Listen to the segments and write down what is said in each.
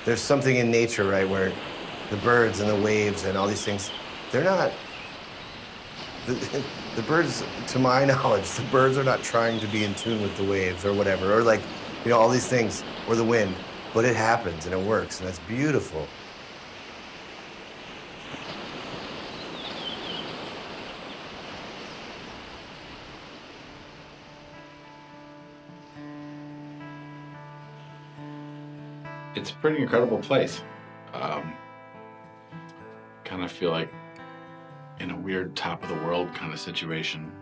There's something in nature, right, where the birds and the waves and all these things, they're not, the birds, to my knowledge, the birds are not trying to be in tune with the waves or whatever, or like, you know, all these things, or the wind, but it happens and it works, and that's beautiful. It's a pretty incredible place. Kind of feel like in a weird top of the world kind of situation.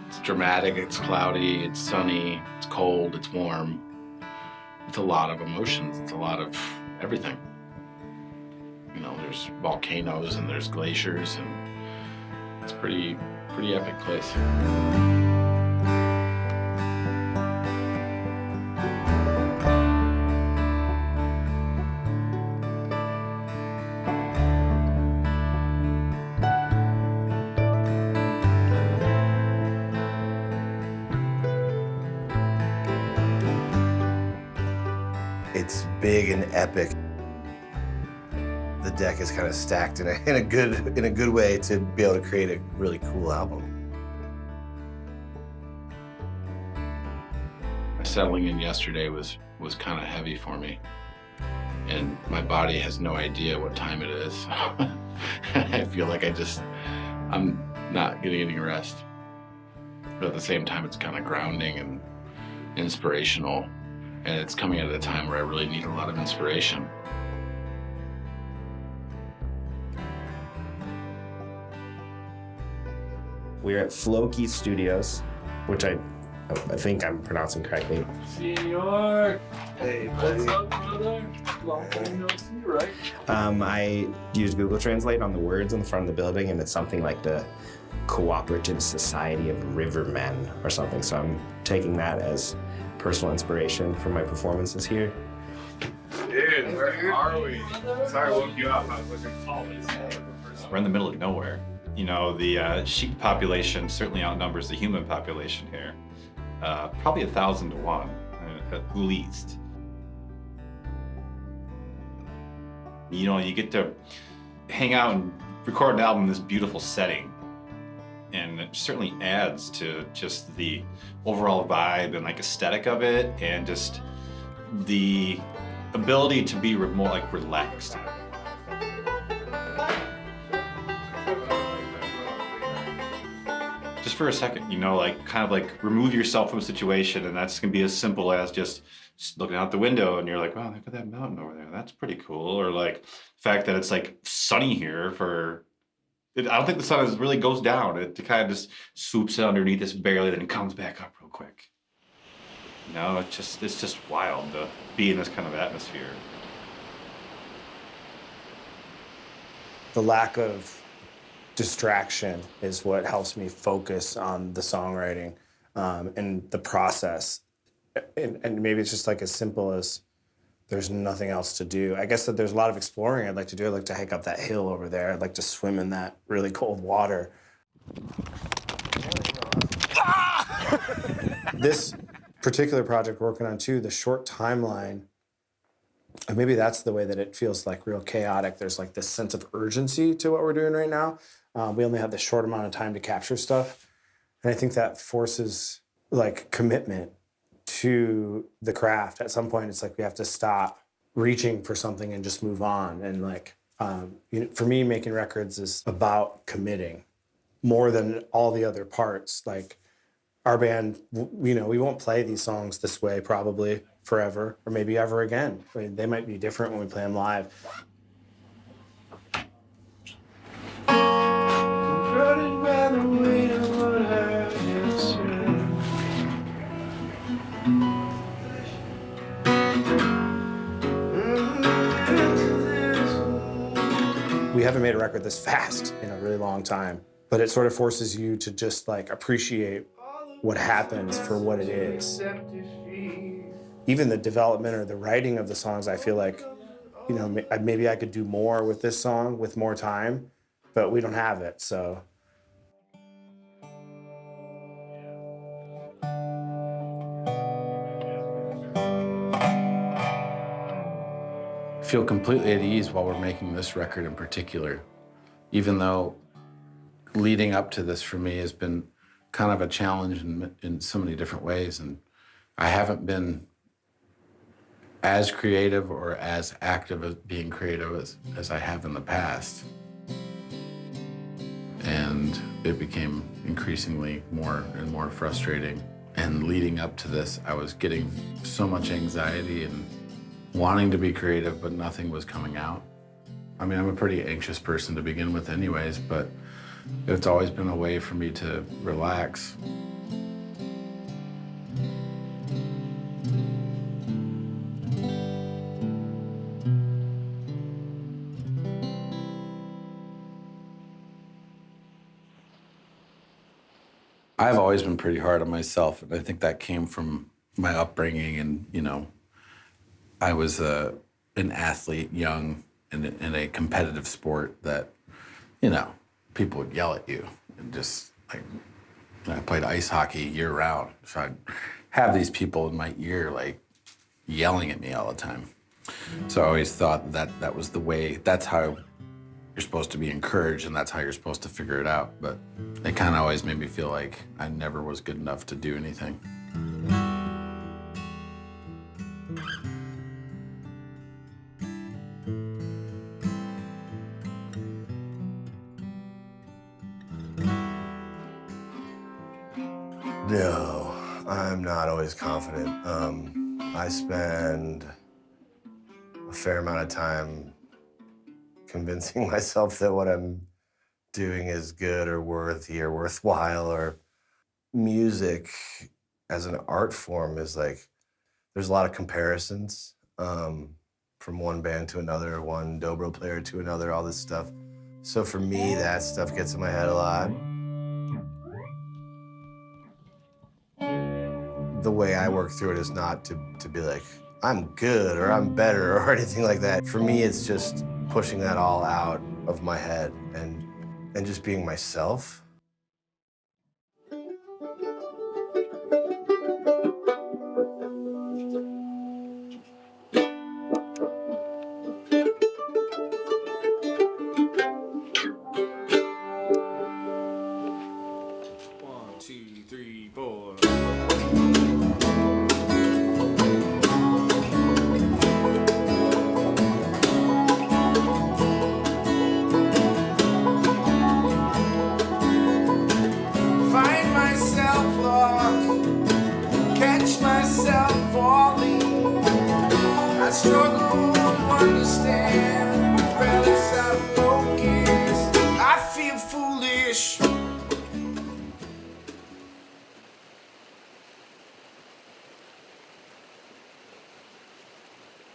It's dramatic, it's cloudy, it's sunny, it's cold, it's warm. It's a lot of emotions, it's a lot of everything. You know, there's volcanoes and there's glaciers, and it's a pretty epic place. It's big and epic. The deck is kind of stacked in a good way to be able to create a really cool album. Settling in yesterday was kind of heavy for me, and my body has no idea what time it is. I feel like I'm not getting any rest, but at the same time it's kind of grounding and inspirational, and it's coming at a time where I really need a lot of inspiration. We're at Floki Studios, which I think I'm pronouncing correctly. Senor! Hey, What's up, brother? Long time no see, right? I use Google Translate on the words in the front of the building, and it's something like the Cooperative Society of Rivermen or something. So I'm taking that as personal inspiration for my performances here. Dude, where are we? Sorry I woke you up. I was looking always. We're in the middle of nowhere. You know, the sheep population certainly outnumbers the human population here. Probably 1,000 to 1, at least. You know, you get to hang out and record an album in this beautiful setting. And it certainly adds to just the overall vibe and like aesthetic of it, and just the ability to be more like relaxed. Just for a second, you know, like kind of like remove yourself from a situation, and that's gonna be as simple as just looking out the window and you're like, wow, look at that mountain over there. That's pretty cool. Or like the fact that it's like sunny here I don't think the sun really goes down. It kind of just swoops underneath us barely, then it comes back up real quick. You know, it's just wild to be in this kind of atmosphere. The lack of distraction is what helps me focus on the songwriting and the process. And maybe it's just like as simple as there's nothing else to do. I guess that there's a lot of exploring I'd like to do. I'd like to hike up that hill over there. I'd like to swim in that really cold water. This particular project we're working on too, the short timeline, and maybe that's the way that it feels like real chaotic. There's like this sense of urgency to what we're doing right now. We only have this short amount of time to capture stuff. And I think that forces like commitment to the craft. At some point, it's like we have to stop reaching for something and just move on. And like, for me, making records is about committing more than all the other parts. Like, our band, you know, we won't play these songs this way probably forever, or maybe ever again. I mean, they might be different when we play them live. We haven't made a record this fast in a really long time, but it sort of forces you to just like appreciate what happens for what it is. Even the development or the writing of the songs, I feel like, you know, maybe I could do more with this song with more time, but we don't have it, so. Feel completely at ease while we're making this record in particular, even though leading up to this for me has been kind of a challenge in so many different ways, and I haven't been as creative or as active as being creative as I have in the past. And it became increasingly more and more frustrating. And leading up to this, I was getting so much anxiety and wanting to be creative, but nothing was coming out. I mean, I'm a pretty anxious person to begin with anyways, but it's always been a way for me to relax. I've always been pretty hard on myself, and I think that came from my upbringing. And, you know, I was an athlete, young, in a competitive sport that, you know, people would yell at you. And just, like, I played ice hockey year-round, so I'd have these people in my ear, like, yelling at me all the time. So I always thought that was the way, that's how you're supposed to be encouraged, and that's how you're supposed to figure it out. But it kind of always made me feel like I never was good enough to do anything. No, I'm not always confident. I spend a fair amount of time convincing myself that what I'm doing is good or worthy or worthwhile. Or music as an art form is like, there's a lot of comparisons from one band to another, one dobro player to another, all this stuff. So for me, that stuff gets in my head a lot. The way I work through it is not to be like, I'm good or I'm better or anything like that. For me, it's just pushing that all out of my head and just being myself.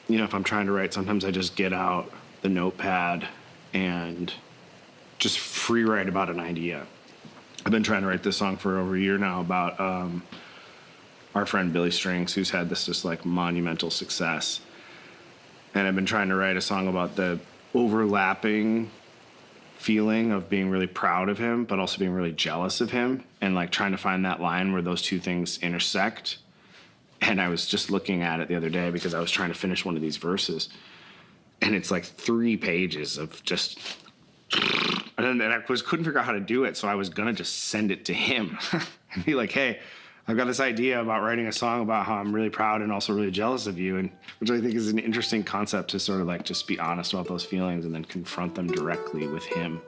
You know, if I'm trying to write, sometimes I just get out the notepad and just free write about an idea. I've been trying to write this song for over a year now about our friend Billy Strings, who's had this just like monumental success. And I've been trying to write a song about the overlapping feeling of being really proud of him, but also being really jealous of him, and like trying to find that line where those two things intersect. And I was just looking at it the other day because I was trying to finish one of these verses. And it's like 3 pages of just... And I couldn't figure out how to do it, so I was going to just send it to him and be like, hey, I've got this idea about writing a song about how I'm really proud and also really jealous of you, and which I think is an interesting concept to sort of like just be honest about those feelings and then confront them directly with him.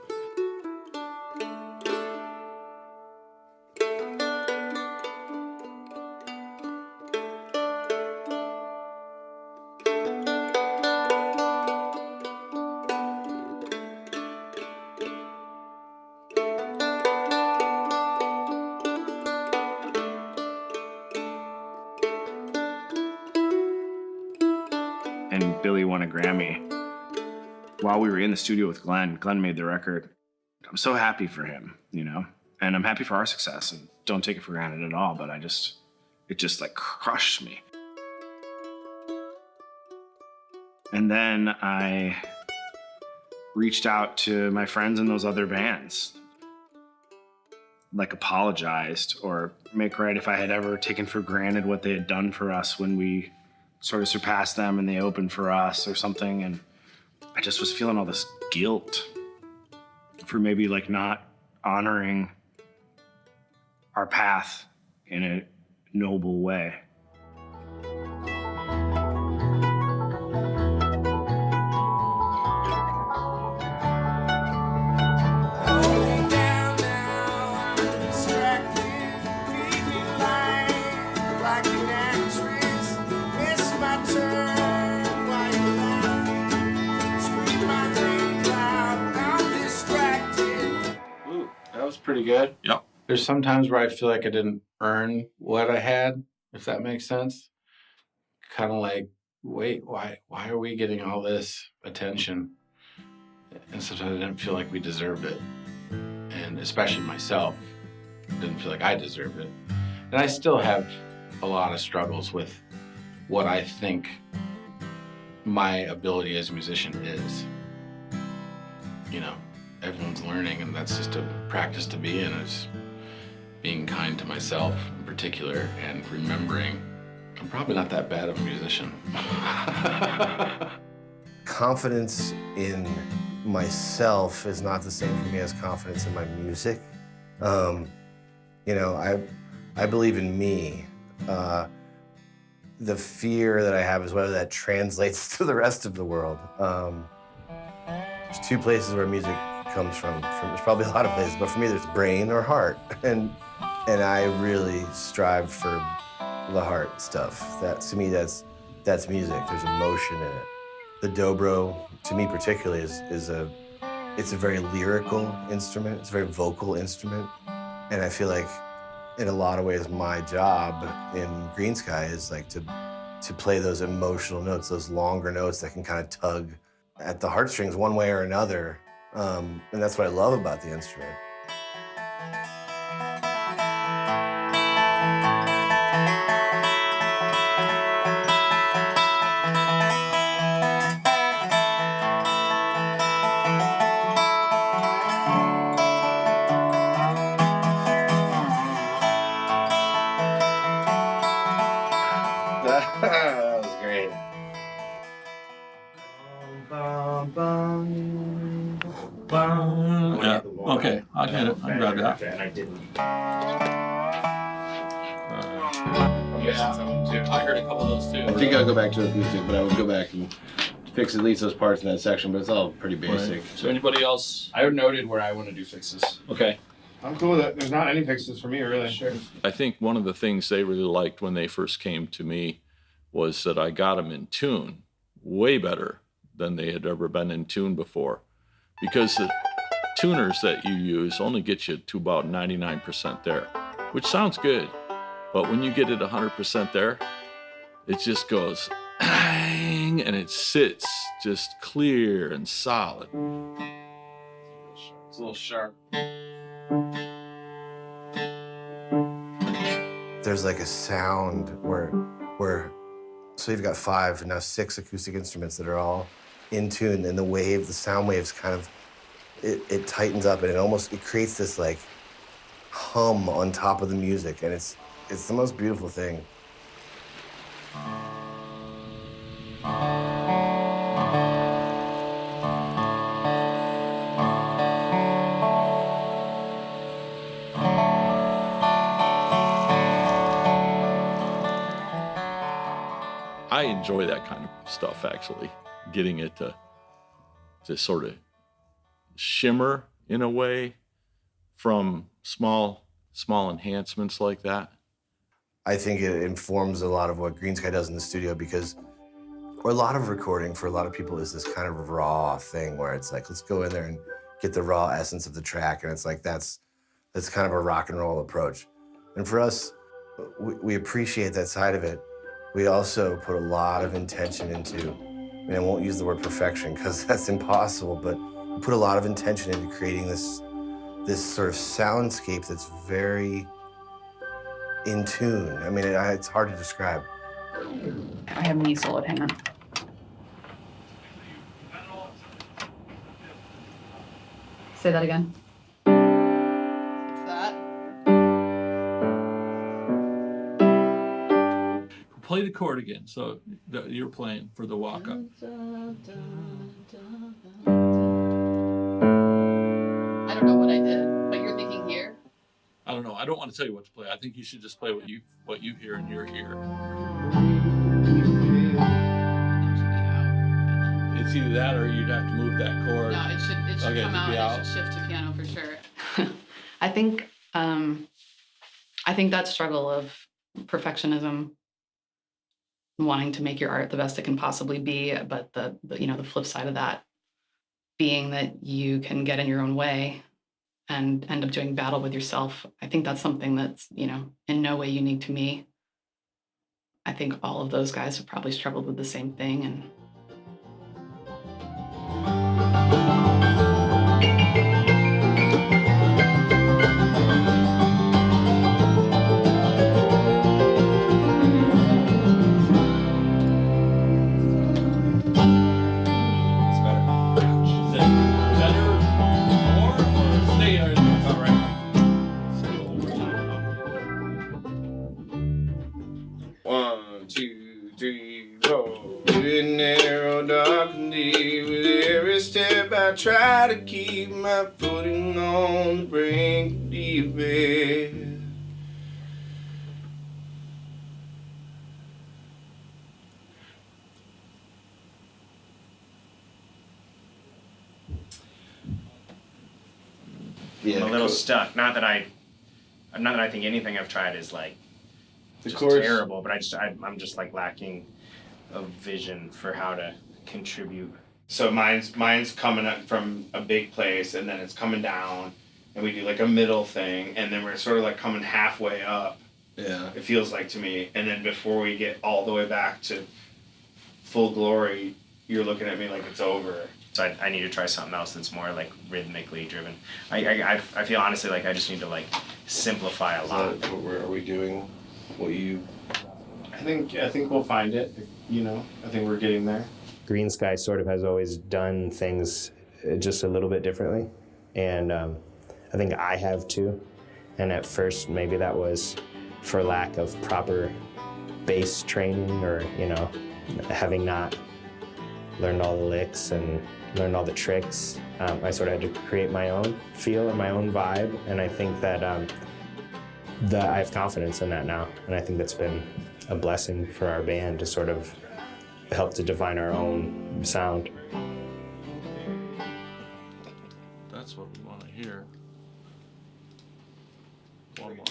Billy won a Grammy. While we were in the studio with Glenn made the record. I'm so happy for him, you know? And I'm happy for our success, and don't take it for granted at all, but it just like crushed me. And then I reached out to my friends in those other bands, like apologized or make right if I had ever taken for granted what they had done for us when we sort of surpassed them and they opened for us or something. And I just was feeling all this guilt for maybe like not honoring our path in a noble way. That was pretty good. Yep. There's some times where I feel like I didn't earn what I had, if that makes sense. Kind of like, wait, why are we getting all this attention? And sometimes I didn't feel like we deserved it. And especially myself, didn't feel like I deserved it. And I still have a lot of struggles with what I think my ability as a musician is. You know, everyone's learning, and that's just a practice to be in, is being kind to myself in particular and remembering I'm probably not that bad of a musician. Confidence in myself is not the same for me as confidence in my music. You know, I believe in me. The fear that I have is whether that translates to the rest of the world. There's two places where music comes from. There's probably a lot of places, but for me, there's brain or heart. And I really strive for the heart stuff. That, to me, that's music. There's emotion in it. The dobro, to me particularly, it's a very lyrical instrument. It's a very vocal instrument. And I feel like, in a lot of ways, my job in Greensky is like to play those emotional notes, those longer notes that can kind of tug at the heartstrings one way or another. And that's what I love about the instrument. That was great. Yeah. Okay, I get it. I got that. And I didn't. Yeah, I heard a couple of those too. I think I'll go back to acoustic, but I would go back and fix at least those parts in that section, but it's all pretty basic. Right. So anybody else? I noted where I want to do fixes. Okay. I'm cool with it. There's not any fixes for me, really. Sure. I think one of the things they really liked when they first came to me was that I got them in tune way better than they had ever been in tune before. Because the tuners that you use only get you to about 99% there, which sounds good. But when you get it 100% there, it just goes, and it sits just clear and solid. It's a little sharp. There's like a sound where so you've got 5 and now 6 acoustic instruments that are all in tune, and the sound waves kind of, it tightens up, and it creates this like hum on top of the music, and it's the most beautiful thing. I enjoy that kind of stuff, actually, getting it to sort of shimmer in a way from small enhancements like that. I think it informs a lot of what Greensky does in the studio, because, or a lot of recording for a lot of people is this kind of raw thing where it's like, let's go in there and get the raw essence of the track, and it's like that's kind of a rock and roll approach. And for us, we appreciate that side of it. We also put a lot of intention into mean, I won't use the word perfection because that's impossible, but we put a lot of intention into creating this sort of soundscape that's very in tune. I mean, it's hard to describe. I have knee soloed, hang on. Say that again. It's that. Play the chord again. So you're playing for the walk up. I don't know what I did, but you're thinking here? I don't know. I don't want to tell you what to play. I think you should just play what you hear in your ear. It's either that or you'd have to move that chord. No, it should Okay, come just be out. It should shift to piano for sure. I think that struggle of perfectionism, wanting to make your art the best it can possibly be, but the flip side of that being that you can get in your own way and end up doing battle with yourself. I think that's something that's, in no way unique to me. I think all of those guys have probably struggled with the same thing. And One, two, three, four. In narrow, dark and deep, with every step I try to keep my footing on the brink of deep end. I'm a little stuck. Not that I think anything I've tried is like just chorus. terrible, but I'm just like lacking a vision for how to contribute. So mine's coming up from a big place, and then it's coming down, and we do like a middle thing, and then we're sort of like coming halfway up. Yeah. It feels like to me, and then before we get all the way back to full glory, you're looking at me like it's over. So I need to try something else that's more like rhythmically driven. I feel honestly like I just need to like simplify a lot. Are we doing what you? I think we'll find it. I think we're getting there. Greensky sort of has always done things just a little bit differently, and I think I have too. And at first, maybe that was for lack of proper bass training, or having not learned all the licks and learned all the tricks. I sort of had to create my own feel and my own vibe, and I think that I have confidence in that now, and I think that's been a blessing for our band to sort of help to define our own sound. That's what we want to hear. One more.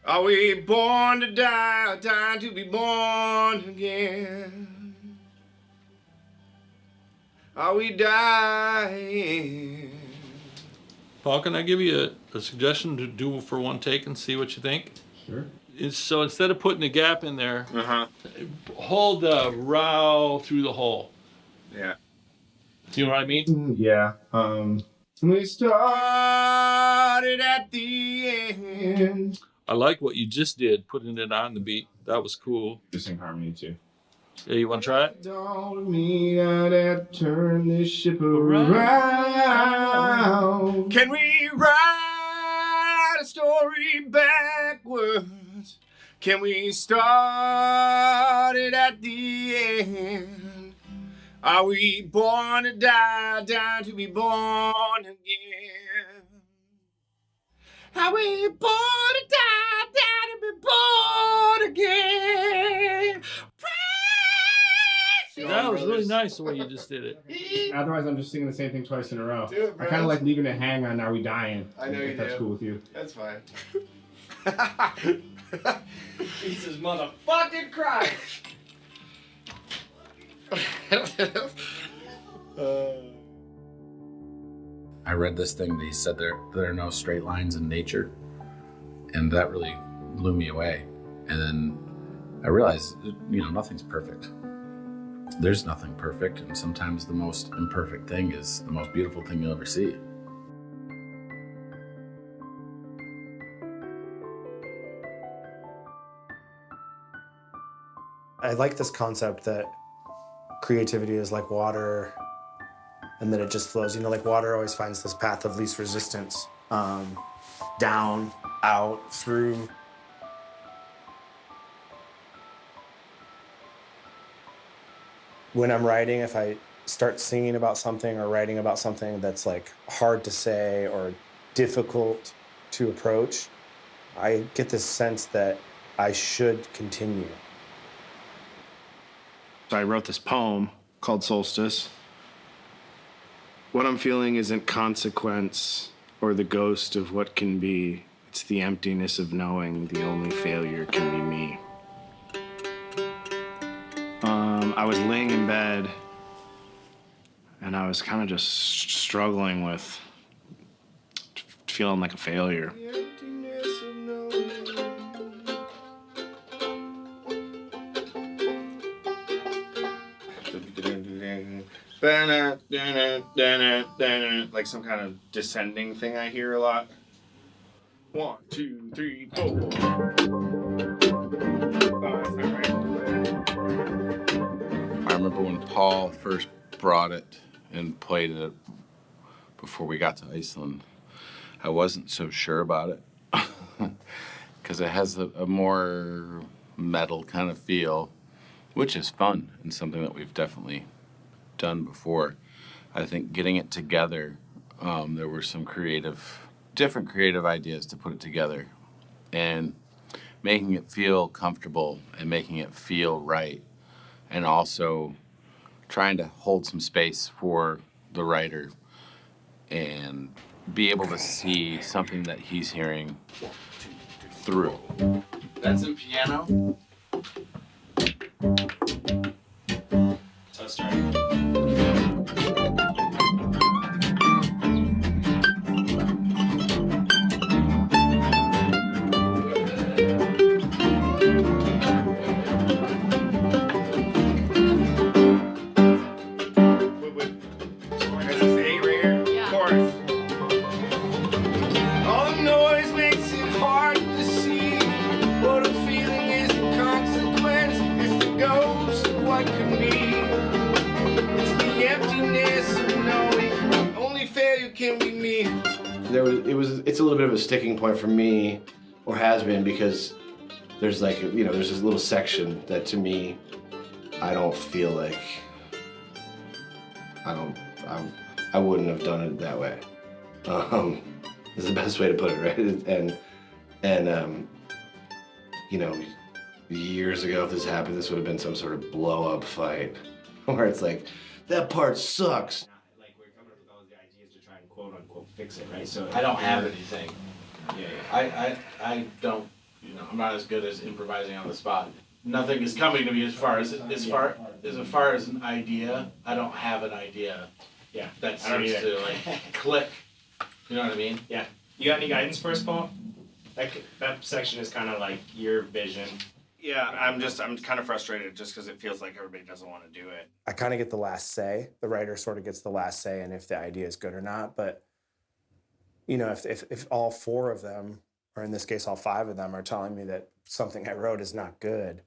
Are we born to die, or dying to be born again? Are we dying? Paul, can I give you a suggestion to do for one take and see what you think? Sure. So instead of putting a gap in there, Uh-huh. hold the row through the hole. Yeah. Do you know what I mean? Yeah. We started at the end. I like what you just did, putting it on the beat. That was cool. Just sing harmony too. Yeah, you want to try it? Don't mean I'd have to turn this ship around. Can we write a story backwards? Can we start it at the end? Are we born to die, dying to be born again? Are we born to die, dying to be born again? That was really nice the way you just did it. Otherwise, I'm just singing the same thing twice in a row. Do it, bro. I kind of like leaving it hang on Are We Dying? I know you if that's do. cool with you. That's fine. Jesus motherfucking Christ! I read this thing that he said there are no straight lines in nature, and that really blew me away. And then I realized, nothing's perfect. There's nothing perfect, and sometimes the most imperfect thing is the most beautiful thing you'll ever see. I like this concept that creativity is like water and that it just flows. Like water always finds this path of least resistance, down, out, through. When I'm writing, if I start singing about something or writing about something that's like hard to say or difficult to approach, I get this sense that I should continue. So I wrote this poem called Solstice. What I'm feeling isn't consequence or the ghost of what can be. It's the emptiness of knowing the only failure can be me. I was laying in bed and I was kind of just struggling with feeling like a failure. The emptiness of knowing. Like some kind of descending thing I hear a lot. 1, 2, 3, 4. Oh, that's not right. I remember when Paul first brought it and played it before we got to Iceland. I wasn't so sure about it because it has a more metal kind of feel, which is fun and something that we've definitely done before. I think getting it together, there were some different creative ideas to put it together, and making it feel comfortable and making it feel right, and also trying to hold some space for the writer and be able to see something that he's hearing through. That's in piano. So it's starting. Is this A right here? Yeah. Chorus. All the noise makes it hard to see what I'm feeling is the consequence. It's the ghost of what can be. It's the emptiness of knowing only failure can be me. It's a little bit of a sticking point for me, or has been, because there's there's this little section that to me, I don't feel like, I wouldn't have done it that way. Is the best way to put it, right? And years ago, if this happened, this would have been some sort of blow-up fight, where it's like, that part sucks. Like we're coming up with all the ideas to try and quote unquote fix it, right? So I don't have anything. Yeah. I don't, I'm not as good as improvising on the spot. Nothing is coming to me as far as an idea. I don't have an idea. Yeah. That I don't seems either. to click. You know what I mean? Yeah. You got any guidance for us, Paul? That section is kind of like your vision. Yeah, I'm kind of frustrated just because it feels like everybody doesn't want to do it. I kind of get the last say. The writer sort of gets the last say in if the idea is good or not. But, if all 4 of them, or in this case, all 5 of them, are telling me that something I wrote is not good,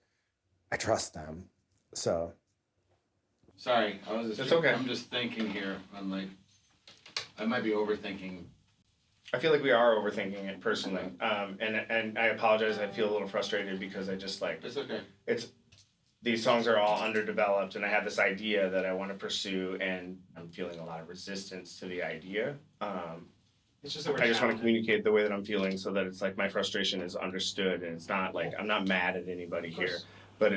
I trust them. So. Sorry, It's okay. I'm just thinking here. I might be overthinking. I feel like we are overthinking it personally, and I apologize. I feel a little frustrated because I just It's okay. These songs are all underdeveloped, and I have this idea that I want to pursue, and I'm feeling a lot of resistance to the idea. It's just that I just want to communicate the way that I'm feeling so that it's like my frustration is understood, and it's not like I'm not mad at anybody here, but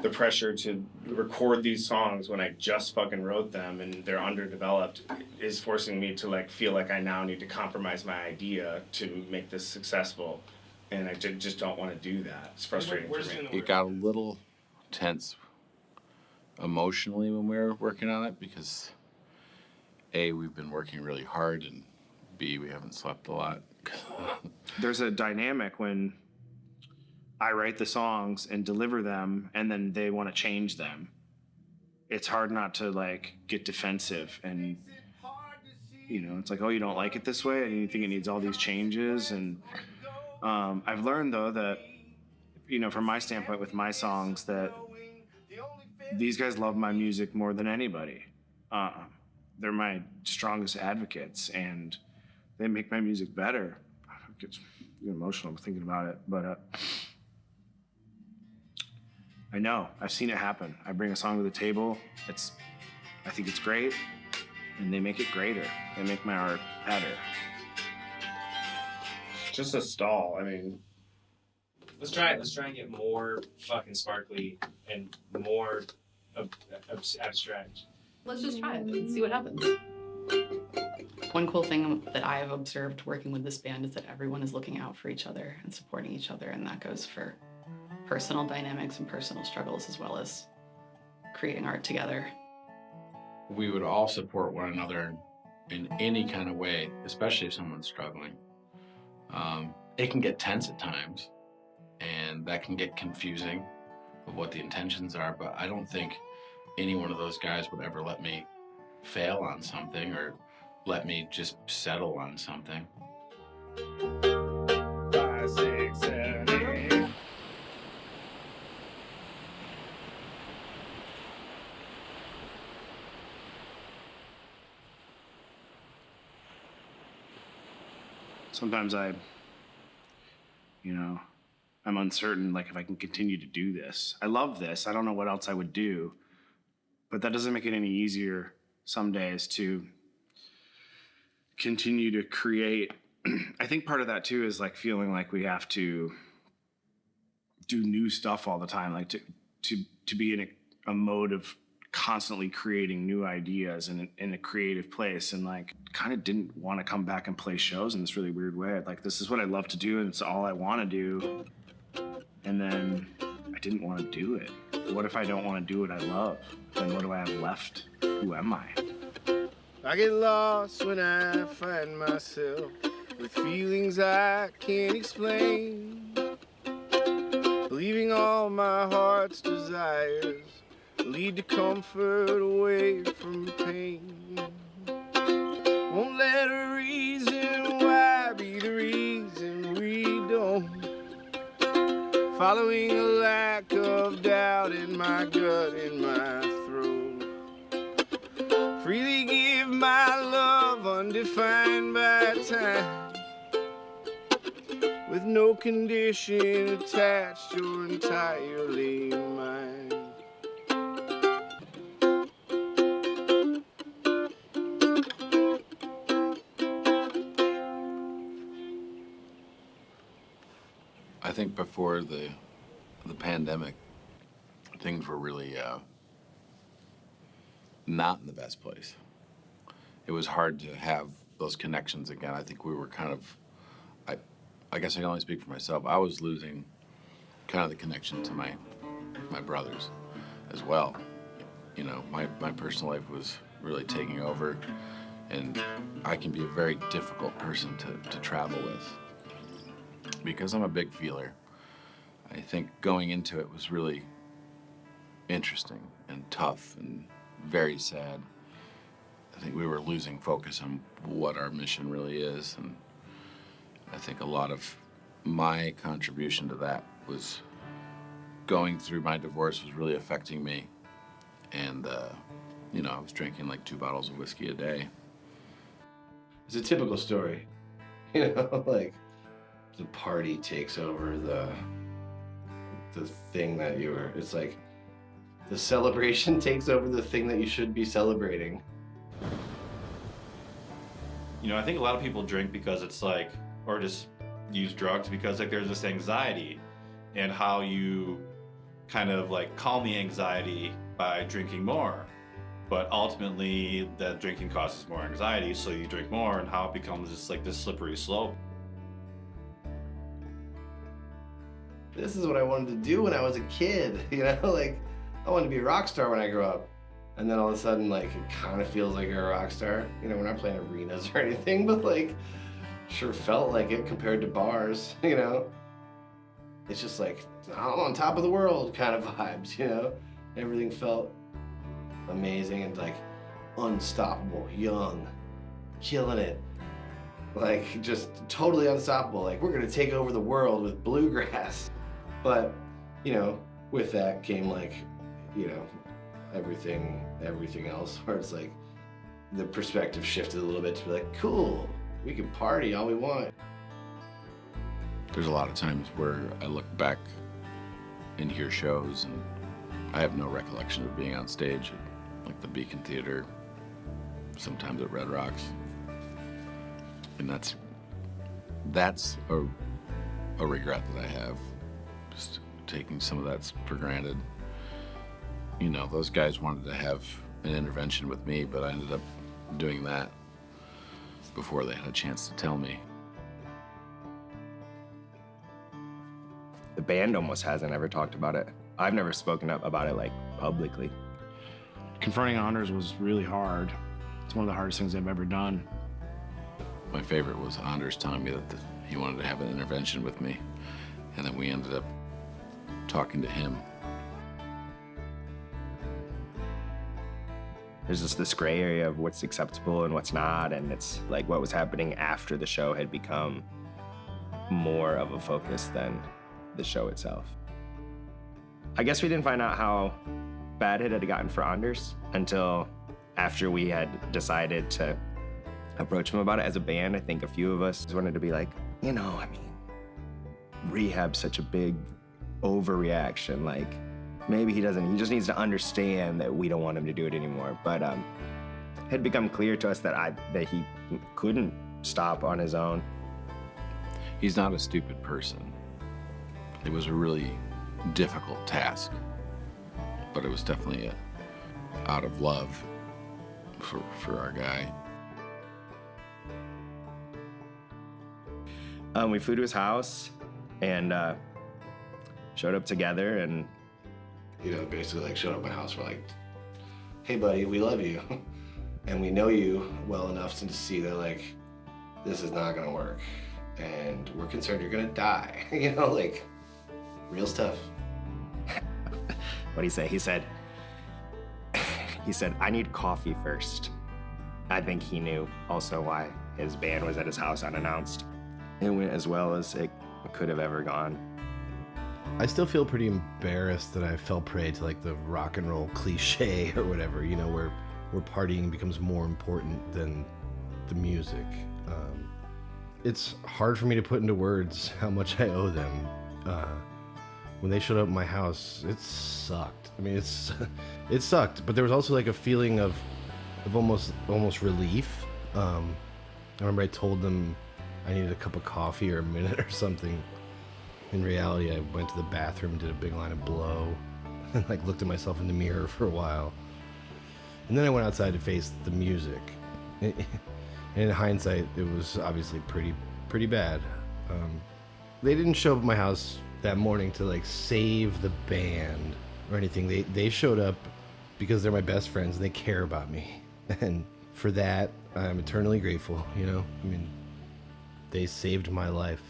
the pressure to record these songs when I just fucking wrote them and they're underdeveloped is forcing me to like feel like I now need to compromise my idea to make this successful, and I just don't want to do that. It's frustrating for me. It got a little tense emotionally when we were working on it because A, we've been working really hard, and B, we haven't slept a lot. There's a dynamic when I write the songs and deliver them and then they want to change them. It's hard not to like get defensive and, you know, it's like, oh, you don't like it this way and you think it needs all these changes. And I've learned though that, you know, from my standpoint with my songs, that these guys love my music more than anybody. They're my strongest advocates and they make my music better. It gets emotional thinking about it, but I know, I've seen it happen. I bring a song to the table, I think it's great, and they make it greater. They make my art better. Just a stall. I mean, Let's try and get more fucking sparkly and more abstract. Let's just try it and see what happens. One cool thing that I've observed working with this band is that everyone is looking out for each other and supporting each other, and that goes for personal dynamics and personal struggles as well as creating art together. We would all support one another in any kind of way, especially if someone's struggling. It can get tense at times, and that can get confusing of what the intentions are, but I don't think any one of those guys would ever let me fail on something or let me just settle on something. 5, 6, 7, 8. Sometimes I'm uncertain, like if I can continue to do this. I love this. I don't know what else I would do, but that doesn't make it any easier some days to continue to create. I think part of that too is like feeling like we have to do new stuff all the time, like to be in a mode of constantly creating new ideas in a creative place, and like kind of didn't want to come back and play shows in this really weird way. Like this is what I love to do and it's all I want to do, and then I didn't want to do it. What if I don't want to do what I love? Then what do I have left? Who am I? I get lost when I find myself with feelings I can't explain, believing all my heart's desires lead to comfort away from pain. Won't let a reason why be the reason we don't. Following a lack of doubt in my gut, in my throat. Freely give my love undefined by time, with no condition attached or entirely mine. I think before the pandemic, things were really not in the best place. It was hard to have those connections again. I think we were kind of, I guess I can only speak for myself. I was losing kind of the connection to my brothers as well. You know, my personal life was really taking over, and I can be a very difficult person to travel with because I'm a big feeler. I think going into it was really interesting and tough and very sad. I think we were losing focus on what our mission really is, and I think a lot of my contribution to that was going through my divorce was really affecting me, and you know, I was drinking like 2 bottles of whiskey a day. It's a typical story, you know, like the party takes over the thing that you were. It's like the celebration takes over the thing that you should be celebrating. You know, I think a lot of people drink because it's like, or just use drugs because like there's this anxiety and how you kind of like calm the anxiety by drinking more. But ultimately, that drinking causes more anxiety, so you drink more, and how it becomes just like this slippery slope. This is what I wanted to do when I was a kid, you know? Like, I wanted to be a rock star when I grew up. And then all of a sudden, like, it kind of feels like you're a rock star. You know, we're not playing arenas or anything, but like, sure felt like it compared to bars, you know? It's just like, I'm on top of the world kind of vibes, you know? Everything felt amazing and like unstoppable, young, killing it. Like, just totally unstoppable. Like, we're gonna take over the world with bluegrass. But, you know, with that came like, you know, everything else, where it's like the perspective shifted a little bit to be like, cool, we can party all we want. There's a lot of times where I look back and hear shows and I have no recollection of being on stage at like the Beacon Theater, sometimes at Red Rocks. And that's a regret that I have, just taking some of that for granted. You know, those guys wanted to have an intervention with me, but I ended up doing that before they had a chance to tell me. The band almost hasn't ever talked about it. I've never spoken up about it like publicly. Confronting Anders was really hard. It's one of the hardest things I've ever done. My favorite was Anders telling me that he wanted to have an intervention with me, and then we ended up talking to him. There's just this gray area of what's acceptable and what's not, and it's like what was happening after the show had become more of a focus than the show itself. I guess we didn't find out how bad it had gotten for Anders until after we had decided to approach him about it as a band. I think a few of us wanted to be like, you know, I mean, rehab's such a big overreaction. Like, maybe he just needs to understand that we don't want him to do it anymore. But it had become clear to us that he couldn't stop on his own. He's not a stupid person. It was a really difficult task, but it was definitely out of love for our guy. We flew to his house and showed up together, and You know, basically like showed up at my house, we're like, hey buddy, we love you. And we know you well enough to see that like, this is not gonna work. And we're concerned you're gonna die. You know, like, real stuff. what'd he say? He said, I need coffee first. I think he knew also why his band was at his house unannounced. It went as well as it could have ever gone. I still feel pretty embarrassed that I fell prey to like the rock and roll cliche or whatever, you know, where partying becomes more important than the music. It's hard for me to put into words how much I owe them. When they showed up at my house, it sucked. I mean, it sucked, but there was also like a feeling of almost relief. I remember I told them I needed a cup of coffee or a minute or something. In reality, I went to the bathroom, did a big line of blow, and like looked at myself in the mirror for a while. And then I went outside to face the music. And in hindsight, it was obviously pretty bad. They didn't show up at my house that morning to like save the band or anything. They showed up because they're my best friends and they care about me. And for that, I'm eternally grateful, you know? I mean, they saved my life.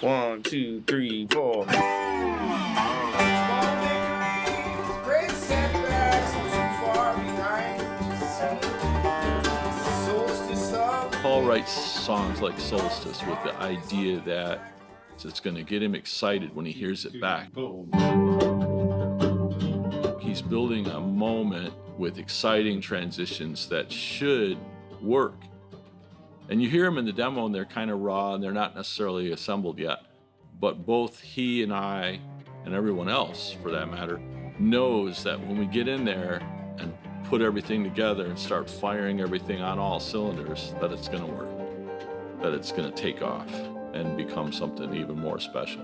One, two, three, four. Small victories, great setbacks, too far behind to see. Solstice up. Paul Paul writes songs like Solstice with the idea that it's going to get him excited when he hears it back. He's building a moment with exciting transitions that should work. And you hear them in the demo and they're kind of raw and they're not necessarily assembled yet. But both he and I, and everyone else for that matter, knows that when we get in there and put everything together and start firing everything on all cylinders, that it's going to work, that it's going to take off and become something even more special.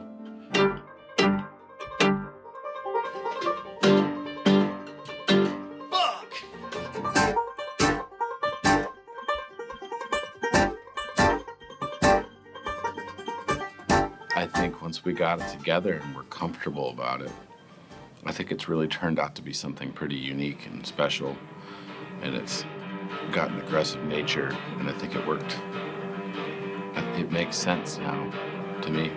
I think once we got it together and we're comfortable about it, I think it's really turned out to be something pretty unique and special, and it's got an aggressive nature, and I think it worked. It makes sense now to me.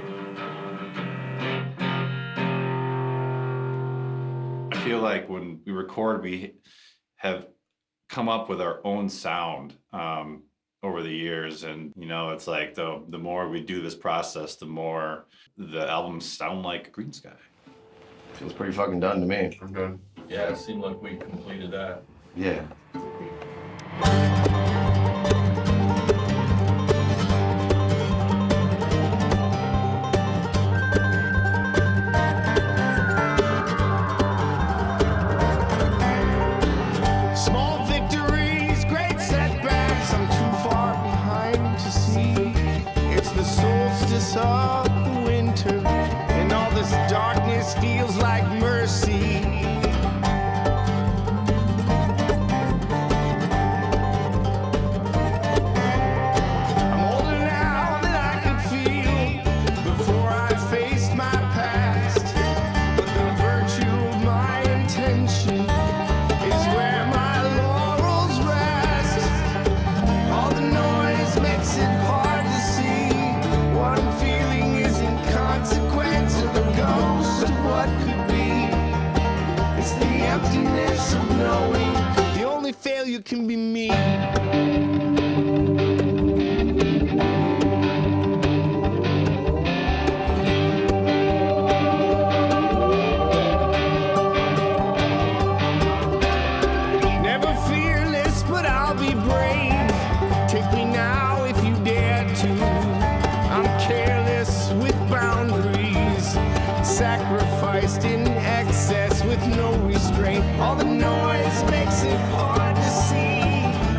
I feel like when we record, we have come up with our own sound over the years, and you know, it's like the more we do this process, the more the albums sound like Green Sky. Feels pretty fucking done to me. I'm done. Yeah, it seemed like we completed that. Yeah. Small victories, great setbacks, I'm too far behind to see. It's the solstice of the winter, and all this darkness feels like mercy. I'm older now than I could feel before I faced my past, but the virtue of my intention is where my laurels rest. All the noise makes it hard to see. What I'm feeling is inconsequence of the ghost of what could be. It's the emptiness of knowing the only failure can be me. Never fearless, but I'll be brave. Take me now if you dare to. I'm careless with boundaries, sacrificed in excess with no restraint. All the noise makes it hard to see.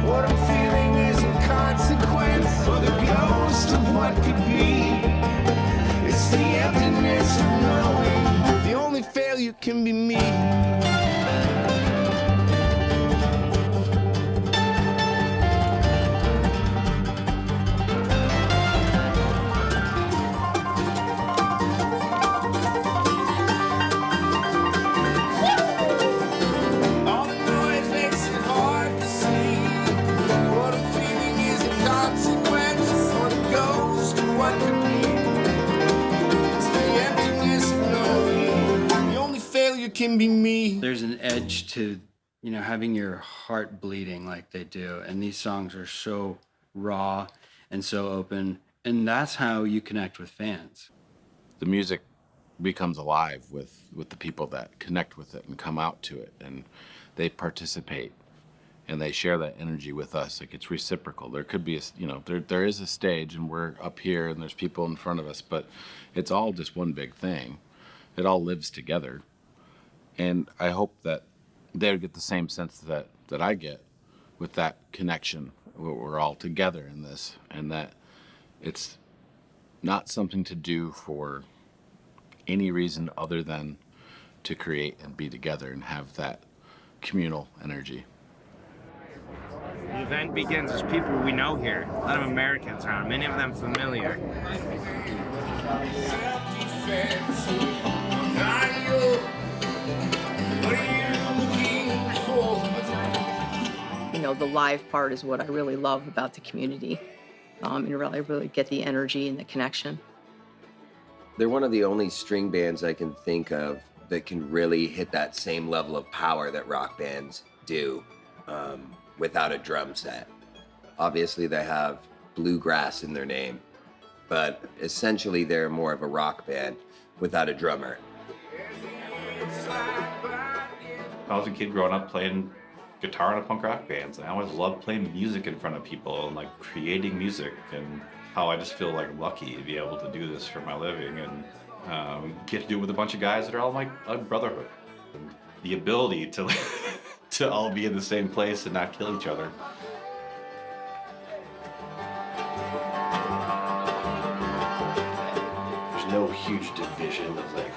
What I'm feeling is a consequence for the ghost of what could be. It's the emptiness of knowing the only failure can be me. All the noise makes it hard to see. What I'm feeling is a consequence for the ghost of what could be. It's the emptiness of knowing the only failure can be me. There's an edge to, you know, having your heart bleeding like they do. And these songs are so raw and so open. And that's how you connect with fans. The music becomes alive with the people that connect with it and come out to it, and they participate and they share that energy with us. Like, it's reciprocal. There could be there is a stage and we're up here and there's people in front of us, but it's all just one big thing. It all lives together, and I hope that they would get the same sense that I get with that connection. We're all together in this, and that it's not something to do for any reason other than to create and be together and have that communal energy. The event begins as people we know here. A lot of Americans around, many of them familiar. You know, the live part is what I really love about the community, and really get the energy and the connection. They're one of the only string bands I can think of that can really hit that same level of power that rock bands do without a drum set. Obviously, they have bluegrass in their name, but essentially they're more of a rock band without a drummer. I was a kid growing up playing guitar in a punk rock bands, and I always loved playing music in front of people and like creating music, and how I just feel like lucky to be able to do this for my living and get to do it with a bunch of guys that are all like a brotherhood. And the ability to to all be in the same place and not kill each other. There's no huge division of like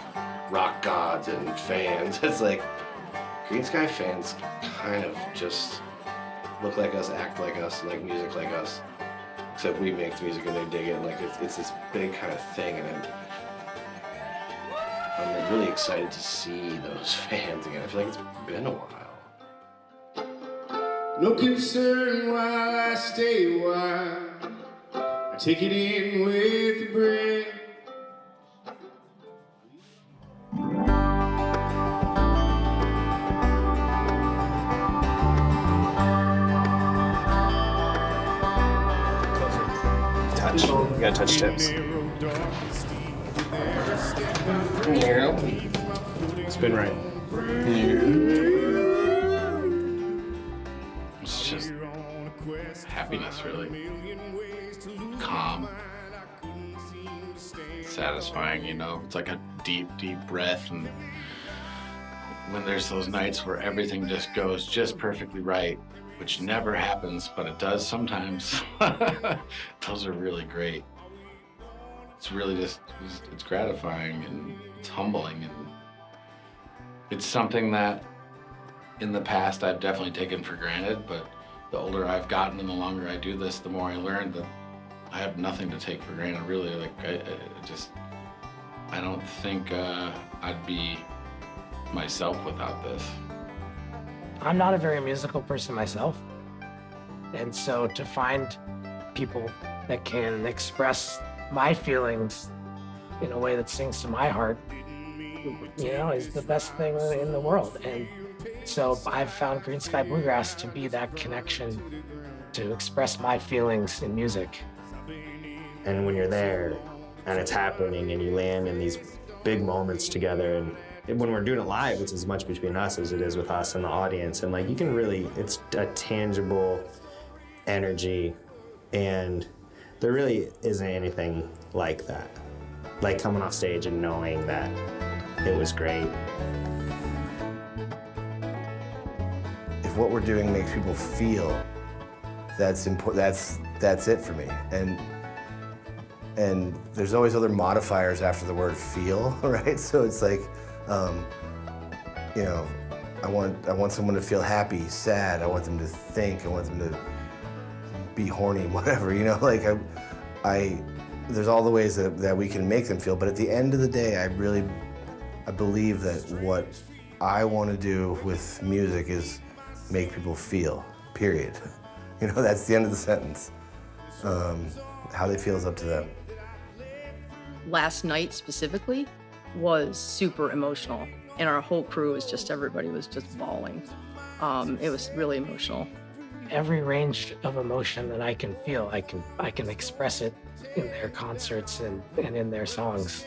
rock gods and fans. It's like Greensky fans kind of just look like us, act like us, like music like us. Except we make the music and they dig it. And like it's this big kind of thing, and I'm really excited to see those fans again. I feel like it's been a while. No concern while I stay a while. I take it in with the breath. Touch. You gotta touch tips. Spin right. It's just happiness, really. Calm. Satisfying, you know? It's like a deep, deep breath. And when there's those nights where everything just goes just perfectly right, which never happens, but it does sometimes, those are really great. It's really just, it's gratifying and it's humbling, and it's something that in the past I've definitely taken for granted, but the older I've gotten and the longer I do this, the more I learn that I have nothing to take for granted, really. Like, I don't think I'd be myself without this. I'm not a very musical person myself. And so to find people that can express my feelings in a way that sings to my heart, you know, is the best thing in the world. And so I've found Greensky Bluegrass to be that connection to express my feelings in music. And when you're there and it's happening and you land in these big moments together, and when we're doing it live, it's as much between us as it is with us and the audience. And like, you can really, it's a tangible energy, and there really isn't anything like that. Like coming off stage and knowing that it was great. If what we're doing makes people feel, that's important. That's it for me. And there's always other modifiers after the word feel, right? So it's like, you know, I want someone to feel happy, sad. I want them to think. I want them to be horny, whatever. You know, like there's all the ways that we can make them feel. But at the end of the day, I believe that what I want to do with music is make people feel. Period. You know, that's the end of the sentence. How they feel is up to them. Last night specifically was super emotional, and our whole crew was just, everybody was just bawling. It was really emotional. Every range of emotion that I can feel, I can express it in their concerts and in their songs.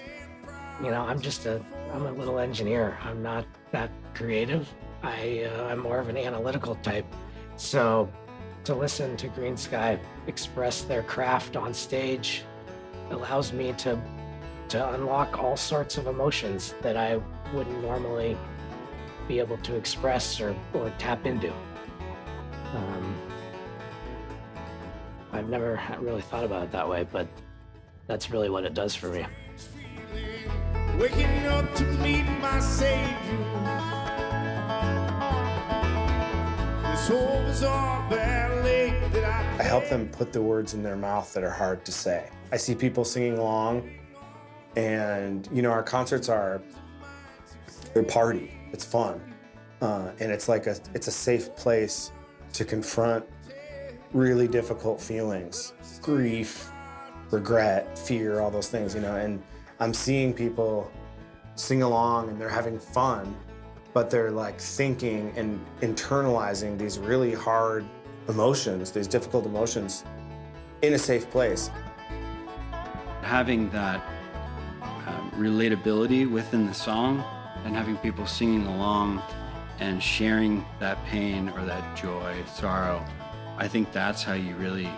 You know, I'm a little engineer. I'm not that creative. I'm more of an analytical type. So to listen to Greensky express their craft on stage allows me to unlock all sorts of emotions that I wouldn't normally be able to express or tap into. I've never really thought about it that way, but that's really what it does for me. Waking up to meet my Savior. This whole bizarre ballet that I help them put the words in their mouth that are hard to say. I see people singing along, and you know, our concerts are a party. It's fun, and it's like it's a safe place to confront really difficult feelings, grief, regret, fear, all those things, you know. And I'm seeing people sing along and they're having fun, but they're like thinking and internalizing these really hard emotions, these difficult emotions, in a safe place. Having that relatability within the song and having people singing along and sharing that pain or that joy, sorrow, I think that's how you really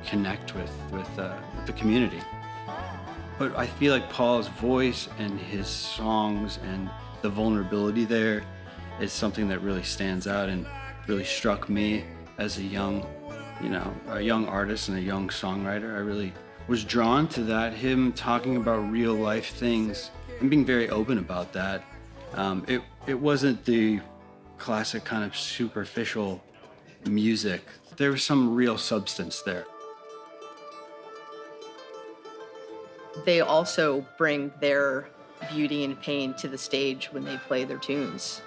connect with the community. But I feel like Paul's voice and his songs and the vulnerability there is something that really stands out and really struck me as a young artist and a young songwriter. I really was drawn to that, him talking about real life things and being very open about that. It wasn't the classic kind of superficial music. There was some real substance there. They also bring their beauty and pain to the stage when they play their tunes.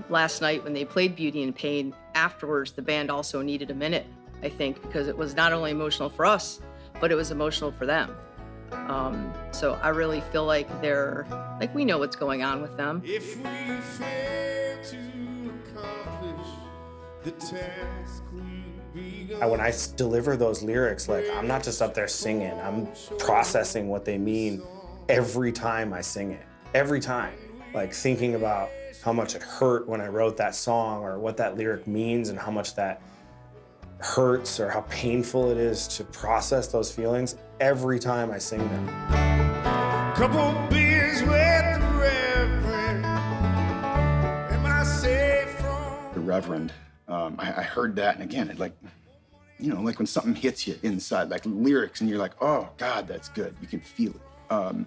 Last night when they played Beauty and Pain, afterwards the band also needed a minute, I think, because it was not only emotional for us, but it was emotional for them. So I really feel like we know what's going on with them. If we fail to accomplish the task we begun. When I deliver those lyrics, like, I'm not just up there singing, I'm processing what they mean every time I sing it. Every time. Like, thinking about how much it hurt when I wrote that song, or what that lyric means and how much that hurts, or how painful it is to process those feelings every time I sing them. Couple beers with the Reverend. Am I safe from the Reverend? I heard that, and again, like when something hits you inside, like lyrics, and you're like, oh God, that's good. You can feel it.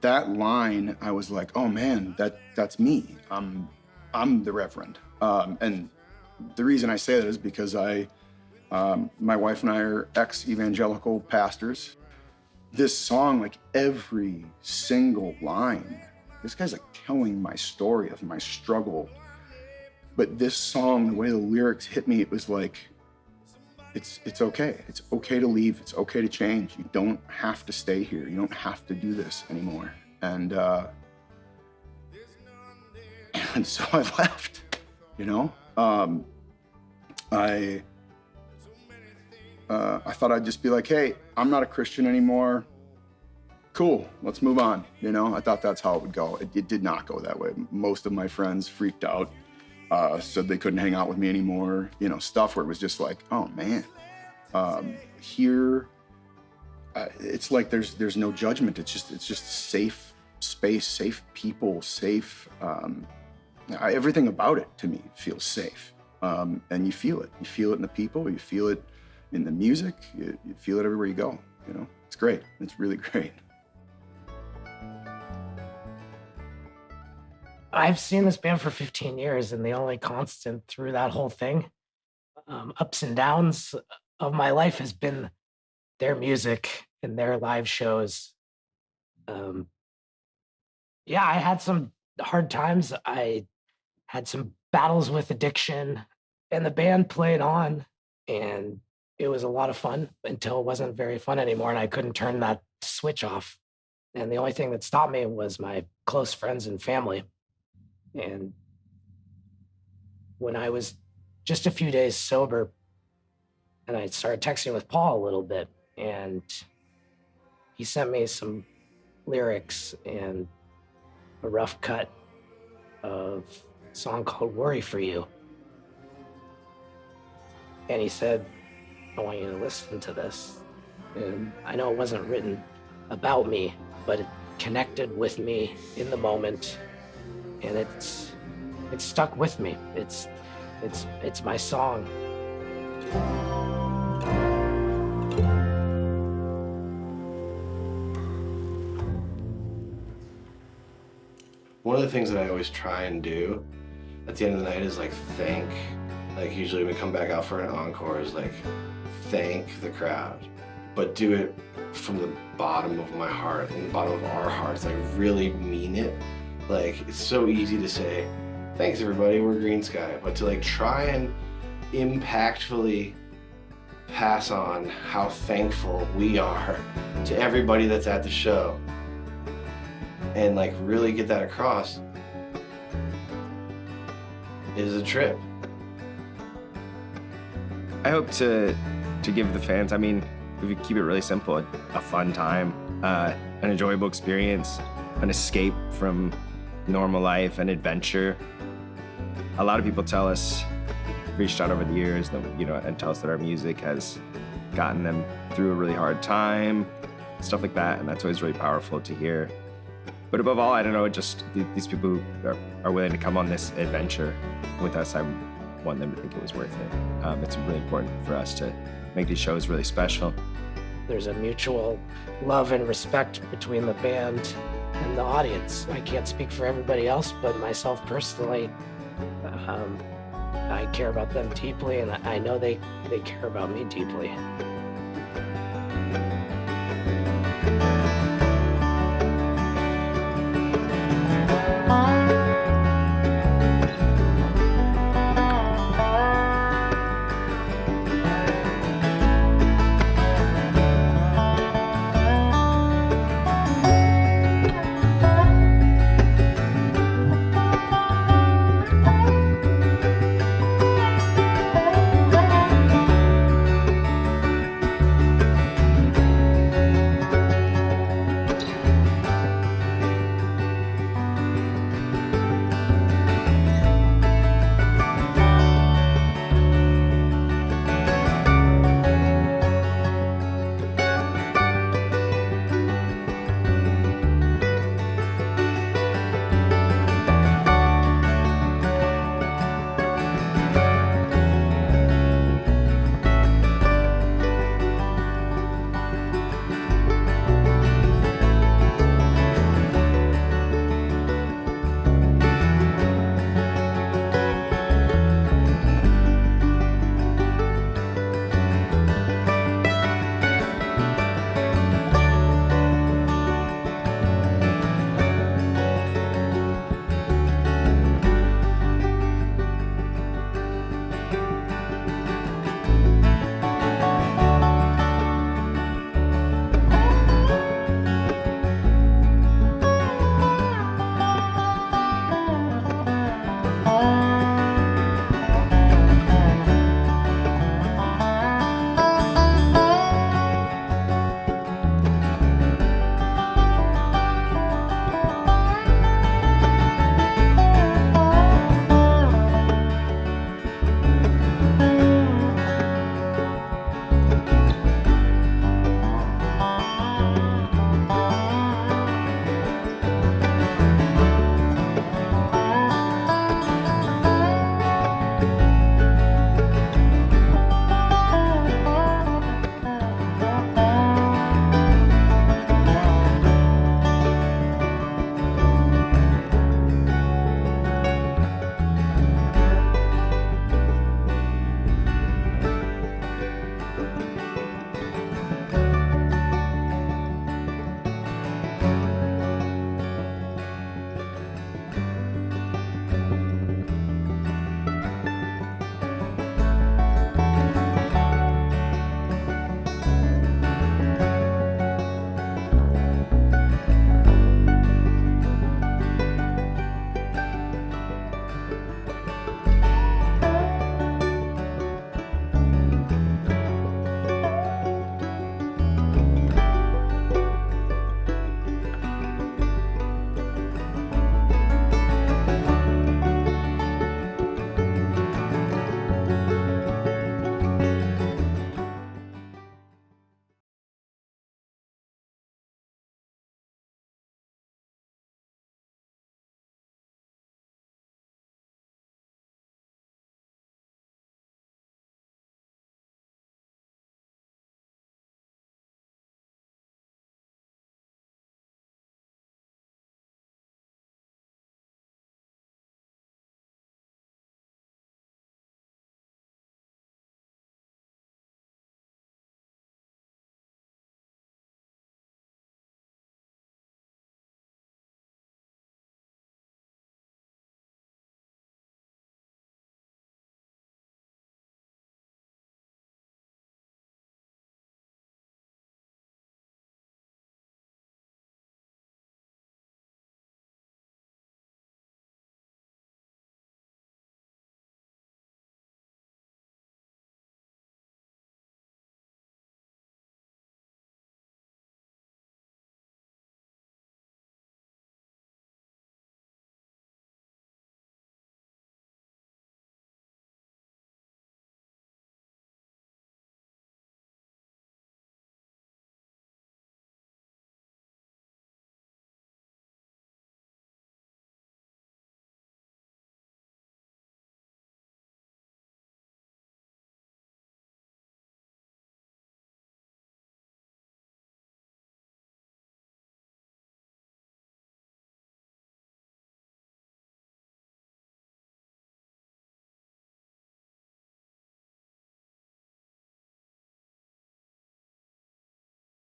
That line, I was like, oh man, that's me. I'm the Reverend. And the reason I say that is because my wife and I are ex-evangelical pastors. This song, like every single line, this guy's like telling my story of my struggle. But this song, the way the lyrics hit me, it was like, it's okay. It's okay to leave. It's okay to change. You don't have to stay here. You don't have to do this anymore. And so I left, I thought I'd just be like, hey, I'm not a Christian anymore. Cool, let's move on. I thought that's how it would go. It did not go that way. Most of my friends freaked out, said they couldn't hang out with me anymore. Stuff where it was just like, oh man. Here, it's like there's no judgment. It's just safe space, safe people, safe. Everything about it to me feels safe, and you feel it. You feel it in the people. You feel it in the music. You feel it everywhere you go. It's great. It's really great. I've seen this band for 15 years, and the only constant through that whole thing, ups and downs of my life, has been their music and their live shows. Yeah, I had some hard times. I had some battles with addiction, and the band played on, and it was a lot of fun until it wasn't very fun anymore, and I couldn't turn that switch off. And the only thing that stopped me was my close friends and family. And when I was just a few days sober, and I started texting with Paul a little bit, and he sent me some lyrics and a rough cut of a song called Worry For You. And he said, I want you to listen to this. And I know it wasn't written about me, but it connected with me in the moment. And it's stuck with me. It's my song. One of the things that I always try and do at the end of the night is thank. Usually when we come back out for an encore is thank the crowd, but do it from the bottom of my heart and the bottom of our hearts. I really mean it. It's so easy to say, thanks everybody, we're Greensky, but to try and impactfully pass on how thankful we are to everybody that's at the show and really get that across is a trip. I hope to to give the fans, I mean, if you keep it really simple, a fun time, an enjoyable experience, an escape from normal life, an adventure. A lot of people tell us, reached out over the years, that, you know, and tell us that our music has gotten them through a really hard time, stuff like that, and that's always really powerful to hear. But above all, I don't know, just these people who are willing to come on this adventure with us, I want them to think it was worth it. It's really important for us to make these shows really special. There's a mutual love and respect between the band and the audience. I can't speak for everybody else, but myself personally, I care about them deeply, and I know they care about me deeply.